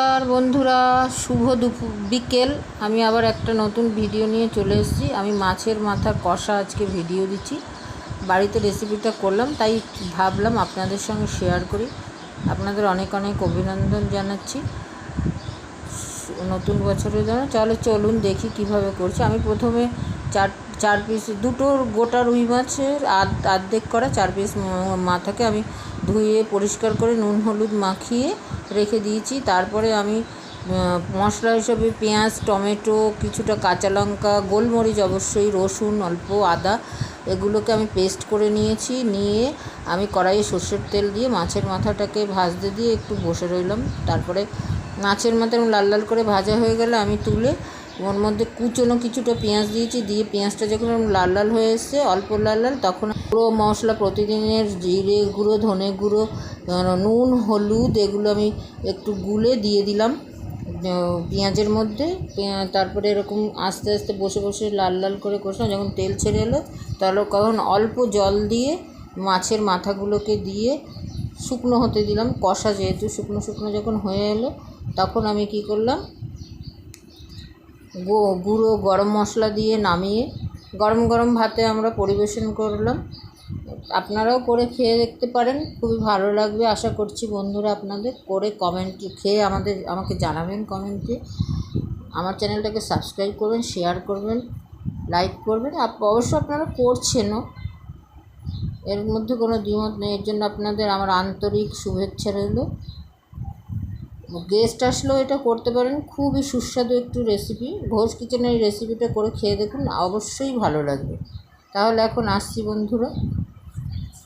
আর বন্ধুরা, শুভ দুপুর বিকেল। আমি আবার একটা নতুন ভিডিও নিয়ে চলে এসেছি। আমি মাছের মাথা কষা আজকে ভিডিও দিচ্ছি। বাড়িতে রেসিপিটা করলাম, তাই ভাবলাম আপনাদের সঙ্গে শেয়ার করি। আপনাদের অনেক অনেক অভিনন্দন জানাচ্ছি নতুন বছরের জন্য। চলুন দেখি কিভাবে করছি। আমি প্রথমে চার পিস দুটো গোটা রুই মাছের আর্ধেক করা 4 পিস মাথাকে আমি ধুয়ে পরিষ্কার করে নুন হলুদ মাখিয়ে রেখে দিয়েছি। তারপরে আমি মশলা হিসেবে পেঁয়াজ, টমেটো, কিছুটা কাঁচা লঙ্কা, গোলমরিচ, অবশ্যই রসুন, অল্প আদা, এগুলোকে আমি পেস্ট করে নিয়েছি। নিয়ে আমি কড়াইয়ে সর্ষের তেল দিয়ে মাছের মাথাটাকে ভাজতে দিয়ে একটু বসে রইলাম। তারপরে মাছের মাথা লাল লাল করে ভাজা হয়ে গেলে আমি তুলে ওর মধ্যে কুচনো কিছুটা পেঁয়াজ দিয়েছি। দিয়ে পেঁয়াজটা যখন লাল লাল হয়ে এসছে, অল্প লাল লাল, তখন পুরো মশলা প্রতিদিনের জিরে গুঁড়ো, ধনে গুঁড়ো, নুন, হলুদ, এগুলো আমি একটু গুলে দিয়ে দিলাম পেঁয়াজের মধ্যে। তারপরে এরকম আস্তে আস্তে বসে বসে লাল লাল করে কষলাম। যখন তেল ছেড়ে এলো তখন অল্প জল দিয়ে মাছের মাথাগুলোকে দিয়ে শুকনো হতে দিলাম। কষা যেহেতু শুকনো শুকনো যখন হয়ে এলো, তখন আমি কি করলাম, গুঁড়ো গরম মশলা দিয়ে নামিয়ে গরম গরম ভাতে আমরা পরিবেশন করলাম। আপনারাও করে খেয়ে দেখতে পারেন, খুবই ভালো লাগবে আশা করছি। বন্ধুরা, আপনাদের করে খেয়ে আমাকে জানাবেন কমেন্টে। আমার চ্যানেলটাকে সাবস্ক্রাইব করবেন, শেয়ার করবেন, লাইক করবেন। অবশ্য আপনারা করছেনও, এর মধ্যে কোনো দ্বিমত নেই। এর জন্য আপনাদের আমার আন্তরিক শুভেচ্ছা রইল। গেস্ট আসলেও এটা করতে পারেন, খুবই সুস্বাদু একটু রেসিপি। ঘোষ কিচেনের এই রেসিপিটা করে খেয়ে দেখুন, অবশ্যই ভালো লাগবে। তাহলে এখন আসছি বন্ধুরা।